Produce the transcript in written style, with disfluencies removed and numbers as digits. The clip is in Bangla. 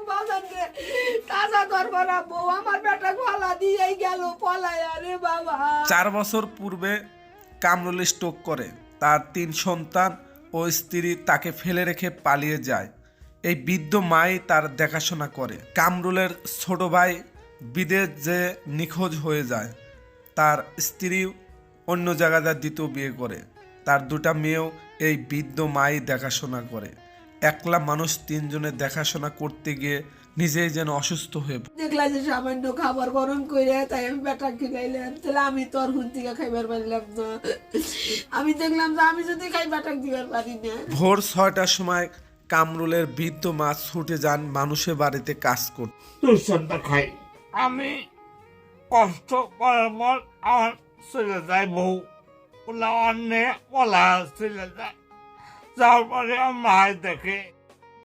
বাজান রে তাজা দরবারা বউ আমার বেটা গলা দিয়েই গেল পলায়া রে বাবা। 4 বছর পূর্বে কামরুল স্ট্রোক করে। তার 3 সন্তান ও স্ত্রী তাকে ফেলে রেখে পালিয়ে যায়। এই বৃদ্ধ মাই তার দেখাশোনা করে। কামরুলের ছোট ভাই বিদেশ যে নিখোঁজ হয়ে যায়। তার স্ত্রী অন্য জায়গায় দ্বিতীয় বিয়ে করে। তার 2টা মেয়েও এই বৃদ্ধ মাই দেখাশোনা করে। একলা মানুষ 3 জনের দেখাশোনা করতে গিয়ে নিজেই যেন অসুস্থ হয়ে পড়ে। দেখলা যে সামান্য খাবার গরম করে তাই আমি বেটা খিলাইলাম, তাহলে আমি তোর হুন্তিকা খাইবার পারলাম না। আমি দেখলাম যে আমি যদি খাই বেটা দিবার পারি না। ভোর 6টার সময় কামরুলের বৃদ্ধ মা ছুটে যান মানুষের বাড়িতে কাজ করতে। টিউশনটা খাই আমি কষ্ট করার পর আমার ছেলে যায় বউ ওলা অন্য ওলা ছেলে যায় যাওয়ার পরে আমার মায়ের দেখে